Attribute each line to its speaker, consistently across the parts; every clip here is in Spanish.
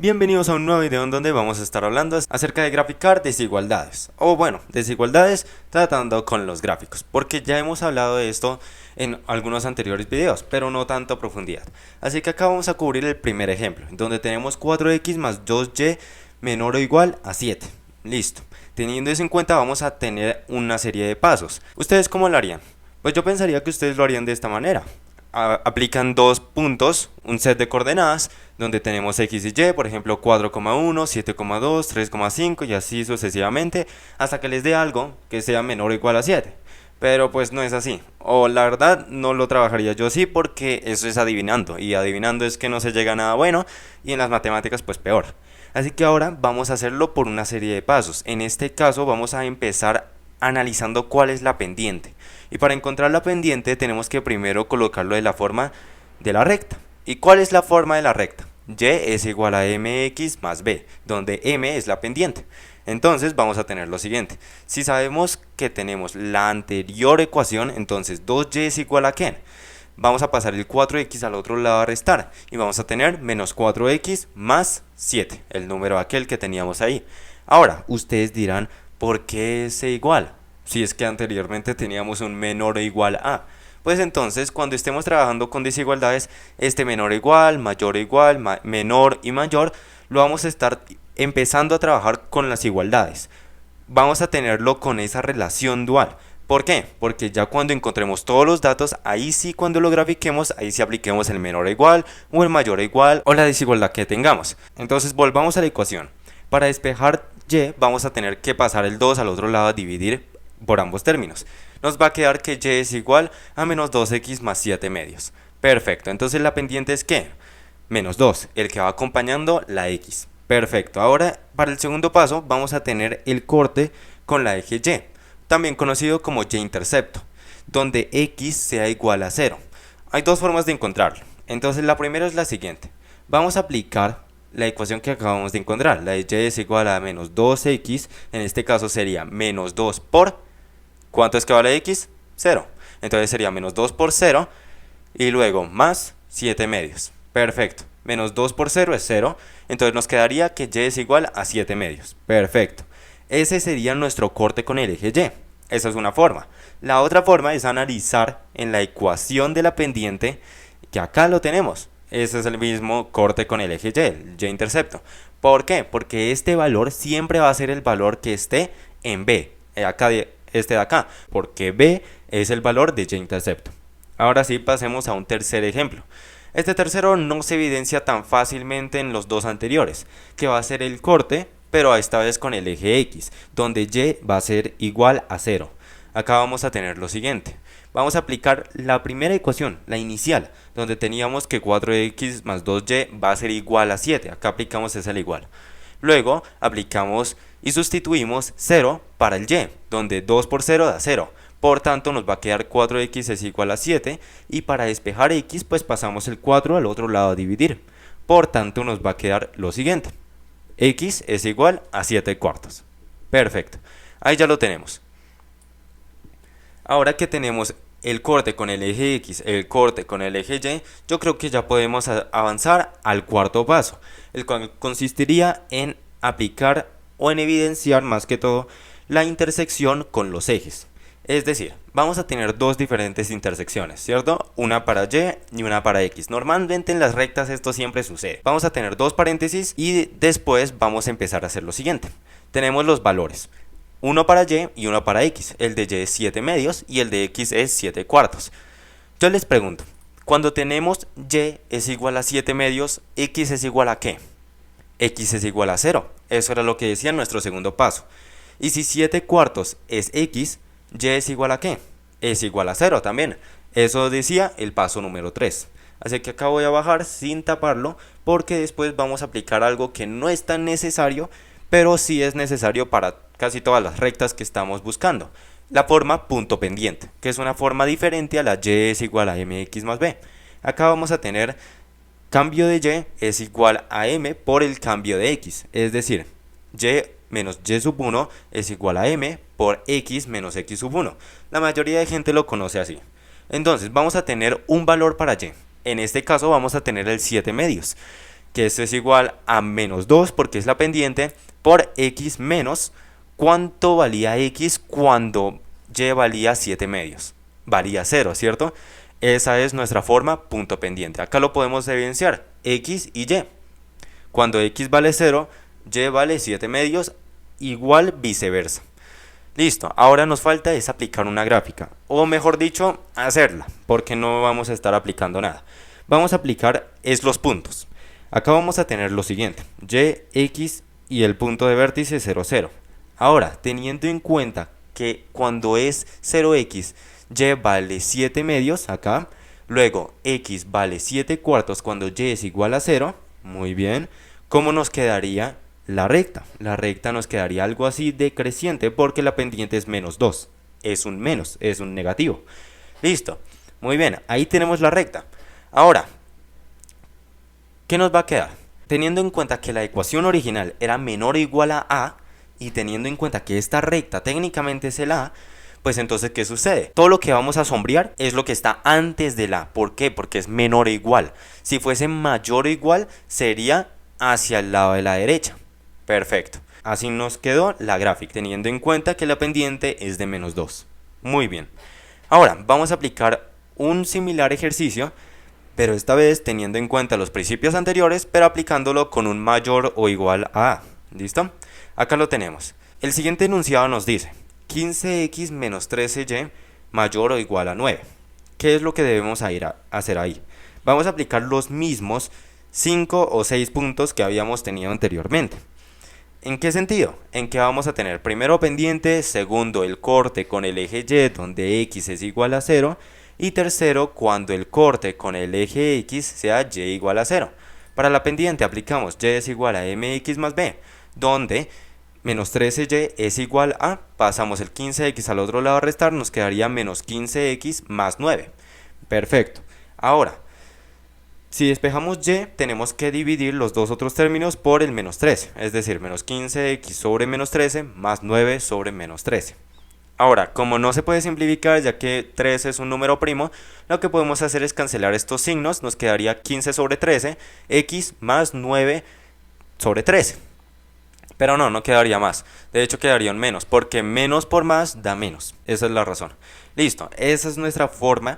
Speaker 1: Bienvenidos a un nuevo video en donde vamos a estar hablando acerca de graficar desigualdades, o bueno, desigualdades tratando con los gráficos, porque ya hemos hablado de esto en algunos anteriores videos, pero no tanto a profundidad. Así que acá vamos a cubrir el primer ejemplo, donde tenemos 4x más 2y menor o igual a 7. Listo. Teniendo eso en cuenta, vamos a tener una serie de pasos. ¿Ustedes cómo lo harían? Pues yo pensaría que ustedes lo harían de esta manera. Aplican dos puntos, un set de coordenadas donde tenemos x y y, por ejemplo 4,1, 7,2, 3,5 y así sucesivamente hasta que les dé algo que sea menor o igual a 7. Pero pues no es así, o la verdad no lo trabajaría yo así porque eso es adivinando y adivinando es que no se llega a nada bueno y en las matemáticas pues peor. Así que ahora vamos a hacerlo por una serie de pasos. En este caso vamos a empezar analizando cuál es la pendiente. Y para encontrar la pendiente tenemos que primero colocarlo de la forma de la recta. ¿Y cuál es la forma de la recta? Y es igual a mx más b, donde m es la pendiente. Entonces vamos a tener lo siguiente. Si sabemos que tenemos la anterior ecuación, entonces 2y es igual a ¿qué? Vamos a pasar el 4x al otro lado a restar y vamos a tener menos 4x más 7, el número aquel que teníamos ahí. Ahora, ustedes dirán, ¿por qué es igual? Si es que anteriormente teníamos un menor o igual a. Pues entonces, cuando estemos trabajando con desigualdades, este menor o igual, mayor o igual, menor y mayor, lo vamos a estar empezando a trabajar con las igualdades. Vamos a tenerlo con esa relación dual. ¿Por qué? Porque ya cuando encontremos todos los datos, ahí sí cuando lo grafiquemos, ahí sí apliquemos el menor o igual, o el mayor o igual, o la desigualdad que tengamos. Entonces volvamos a la ecuación. Para despejar y, vamos a tener que pasar el 2 al otro lado a dividir por ambos términos. Nos va a quedar que y es igual a menos 2x más 7 medios. Perfecto, entonces la pendiente es ¿qué? Menos 2, el que va acompañando la x. Perfecto, ahora para el segundo paso vamos a tener el corte con la eje y, también conocido como y-intercepto, donde x sea igual a 0. Hay dos formas de encontrarlo. Entonces la primera es la siguiente. Vamos a aplicar la ecuación que acabamos de encontrar. La de y es igual a menos 2x, en este caso sería menos 2 por... ¿Cuánto es que vale x? 0. Entonces sería menos 2 por 0 y luego más 7 medios. Perfecto. Menos 2 por 0 es 0. Entonces nos quedaría que y es igual a 7 medios. Perfecto. Ese sería nuestro corte con el eje y. Esa es una forma. La otra forma es analizar en la ecuación de la pendiente, que acá lo tenemos. Ese es el mismo corte con el eje y, el y-intercepto. ¿Por qué? Porque este valor siempre va a ser el valor que esté en b. Este de acá. Porque b es el valor de y-intercepto. Ahora sí, pasemos a un tercer ejemplo. Este tercero no se evidencia tan fácilmente en los dos anteriores, que va a ser el corte, pero esta vez con el eje x, donde y va a ser igual a 0. Acá vamos a tener lo siguiente. Vamos a aplicar la primera ecuación, la inicial, donde teníamos que 4x más 2y va a ser igual a 7. Acá aplicamos ese al igual. Luego aplicamos y sustituimos 0 para el y, donde 2 por 0 da 0. Por tanto nos va a quedar 4x es igual a 7 y para despejar x pues pasamos el 4 al otro lado a dividir. Por tanto nos va a quedar lo siguiente. X es igual a 7 cuartos. Perfecto. Ahí ya lo tenemos. Ahora que tenemos el corte con el eje X, el corte con el eje Y, yo creo que ya podemos avanzar al cuarto paso, el cual consistiría en aplicar o en evidenciar más que todo la intersección con los ejes. Es decir, vamos a tener dos diferentes intersecciones, ¿cierto? Una para y y una para x. Normalmente en las rectas esto siempre sucede. Vamos a tener dos paréntesis y después vamos a empezar a hacer lo siguiente. Tenemos los valores. Uno para y uno para x. El de y es 7 medios y el de x es 7 cuartos. Yo les pregunto, cuando tenemos y es igual a 7 medios, x es igual a ¿qué? X es igual a 0. Eso era lo que decía en nuestro segundo paso. Y si 7 cuartos es x, y es igual a ¿qué? Es igual a 0 también. Eso decía el paso número 3. Así que acá voy a bajar sin taparlo porque después vamos a aplicar algo que no es tan necesario, pero sí es necesario para casi todas las rectas que estamos buscando. La forma punto pendiente, que es una forma diferente a la y es igual a mx más b. Acá vamos a tener cambio de y es igual a m por el cambio de x. Es decir, y menos y sub 1 es igual a m por x menos x sub 1. La mayoría de gente lo conoce así. Entonces vamos a tener un valor para y. En este caso vamos a tener el 7 medios. que esto es igual a menos 2 porque es la pendiente, por x menos cuánto valía x cuando y valía 7 medios. Valía 0, ¿cierto? Esa es nuestra forma punto pendiente. Acá lo podemos evidenciar, x y y. Cuando x vale 0, y vale 7 medios, igual viceversa. Listo, ahora nos falta es aplicar una gráfica, o mejor dicho, hacerla, porque no vamos a estar aplicando nada. Vamos a aplicar es los puntos. Acá vamos a tener lo siguiente, y, x y el punto de vértice 0, 0. Ahora, teniendo en cuenta que cuando es 0x, y vale 7 medios, acá, luego x vale 7 cuartos cuando y es igual a 0, muy bien, ¿cómo nos quedaría la recta? La recta nos quedaría algo así decreciente porque la pendiente es menos 2, es un menos, es un negativo. Listo, muy bien, ahí tenemos la recta. Ahora, ¿qué nos va a quedar? Teniendo en cuenta que la ecuación original era menor o igual a y teniendo en cuenta que esta recta técnicamente es el a, pues entonces ¿qué sucede? Todo lo que vamos a sombrear es lo que está antes del a. ¿Por qué? Porque es menor o igual. Si fuese mayor o igual sería hacia el lado de la derecha. Perfecto. Así nos quedó la gráfica, teniendo en cuenta que la pendiente es de menos 2. Muy bien. Ahora vamos a aplicar un similar ejercicio, pero esta vez teniendo en cuenta los principios anteriores, pero aplicándolo con un mayor o igual a a. ¿Listo? Acá lo tenemos. El siguiente enunciado nos dice 15x menos 13y mayor o igual a 9. ¿Qué es lo que debemos hacer ahí? Vamos a aplicar los mismos 5 o 6 puntos que habíamos tenido anteriormente. ¿En qué sentido? En que vamos a tener primero pendiente, segundo el corte con el eje y donde x es igual a 0 y tercero cuando el corte con el eje x sea y igual a 0. Para la pendiente aplicamos y es igual a mx más b, donde menos 13y es igual a, pasamos el 15x al otro lado a restar, nos quedaría menos 15x más 9. Perfecto. Ahora, si despejamos y, tenemos que dividir los dos otros términos por el menos 13, es decir, menos 15x sobre menos 13 más 9 sobre menos 13. Ahora, como no se puede simplificar ya que 13 es un número primo, lo que podemos hacer es cancelar estos signos, nos quedaría 15 sobre 13, x más 9 sobre 13. Pero no quedaría más, de hecho quedaría un menos, porque menos por más da menos, esa es la razón. Listo, esa es nuestra forma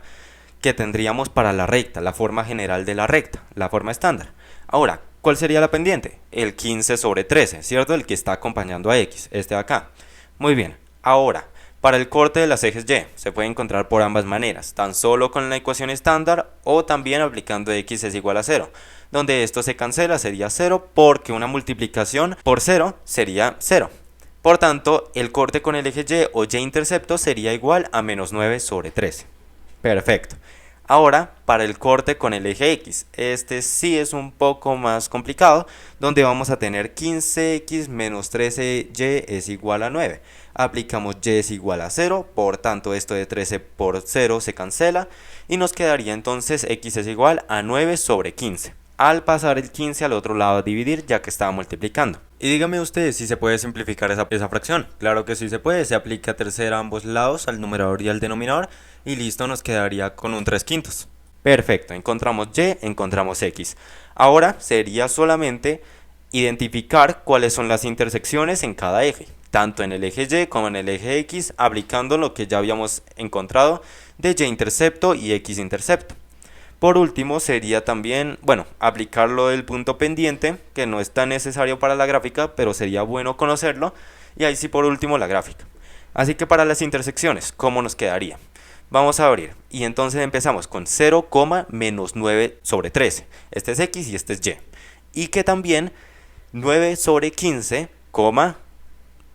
Speaker 1: que tendríamos para la recta, la forma general de la recta, la forma estándar. Ahora, ¿cuál sería la pendiente? El 15 sobre 13, ¿cierto? El que está acompañando a x, este de acá. Muy bien, ahora, para el corte de las ejes y, se puede encontrar por ambas maneras, tan solo con la ecuación estándar o también aplicando x es igual a 0, donde esto se cancela, sería 0 porque una multiplicación por 0 sería 0. Por tanto, el corte con el eje y o y-intercepto sería igual a menos 9 sobre 13. Perfecto. Ahora, para el corte con el eje x, este sí es un poco más complicado, donde vamos a tener 15x menos 13y es igual a 9. Aplicamos y es igual a 0, por tanto esto de 13 por 0 se cancela y nos quedaría entonces x es igual a 9 sobre 15. Al pasar el 15 al otro lado a dividir, ya que estaba multiplicando. Y dígame usted si se puede simplificar esa fracción. Claro que sí se puede, se aplica tercera a ambos lados, al numerador y al denominador, y listo, nos quedaría con un 3/5. Perfecto, encontramos y, encontramos x. Ahora sería solamente identificar cuáles son las intersecciones en cada eje, tanto en el eje y como en el eje x, aplicando lo que ya habíamos encontrado de y-intercepto y x-intercepto. Por último sería también, aplicar lo del punto pendiente, que no es tan necesario para la gráfica, pero sería bueno conocerlo, y ahí sí por último la gráfica. Así que para las intersecciones, ¿cómo nos quedaría? Vamos a abrir, y entonces empezamos con 0, menos 9 sobre 13, este es x y este es y, y que también 9 sobre 15,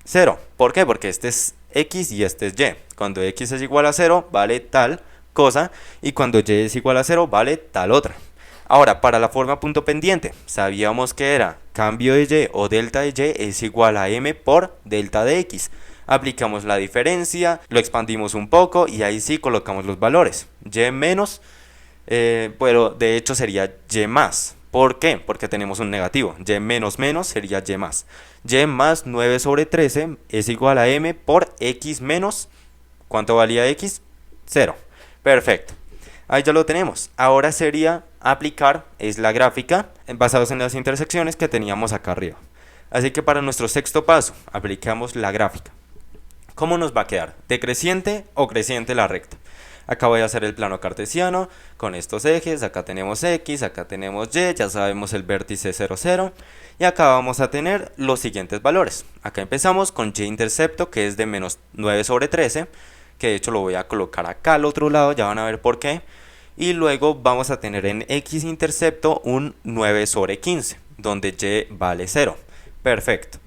Speaker 1: 0, ¿por qué? Porque este es x y este es y, cuando x es igual a 0 vale tal cosa y cuando y es igual a 0 vale tal otra. Ahora, para la forma punto pendiente, sabíamos que era cambio de y o delta de y es igual a m por delta de x. Aplicamos la diferencia, lo expandimos un poco y ahí sí colocamos los valores. Y menos, pero de hecho sería y más. ¿Por qué? Porque tenemos un negativo. Y menos menos sería y más. Y más 9 sobre 13 es igual a m por x menos, ¿cuánto valía x? 0. Perfecto. Ahí ya lo tenemos. Ahora sería aplicar, es la gráfica, basados en las intersecciones que teníamos acá arriba. Así que para nuestro sexto paso, aplicamos la gráfica. ¿Cómo nos va a quedar? ¿Decreciente o creciente la recta? Acá voy a hacer el plano cartesiano con estos ejes. Acá tenemos X, acá tenemos Y, ya sabemos el vértice 0, 0. Y acá vamos a tener los siguientes valores. Acá empezamos con Y-intercepto, que es de menos 9 sobre 13. Que de hecho lo voy a colocar acá al otro lado, ya van a ver por qué. Y luego vamos a tener en X-intercepto un 9 sobre 15, donde Y vale 0. Perfecto.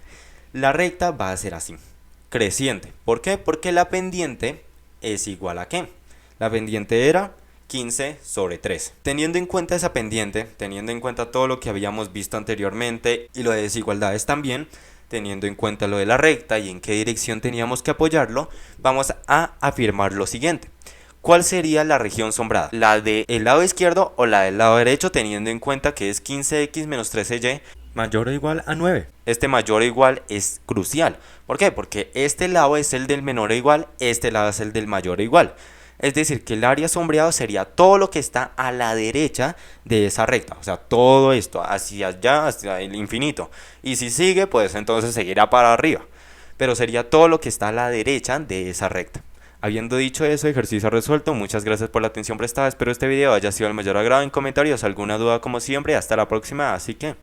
Speaker 1: La recta va a ser así. Creciente. ¿Por qué? Porque la pendiente es igual a ¿qué? La pendiente era 15 sobre 13. Teniendo en cuenta esa pendiente, teniendo en cuenta todo lo que habíamos visto anteriormente y lo de desigualdades también, teniendo en cuenta lo de la recta y en qué dirección teníamos que apoyarlo, vamos a afirmar lo siguiente. ¿Cuál sería la región sombrada? ¿La del lado izquierdo o la del lado derecho, teniendo en cuenta que es 15x menos 13y mayor o igual a 9? Este mayor o igual es crucial. ¿Por qué? Porque este lado es el del menor o igual, este lado es el del mayor o igual. Es decir, que el área sombreado sería todo lo que está a la derecha de esa recta. O sea, todo esto hacia allá, hacia el infinito. Y si sigue, pues entonces seguirá para arriba. Pero sería todo lo que está a la derecha de esa recta. Habiendo dicho eso, ejercicio resuelto. Muchas gracias por la atención prestada. Espero este video haya sido el mayor agrado. En comentarios alguna duda como siempre. Hasta la próxima. Así que...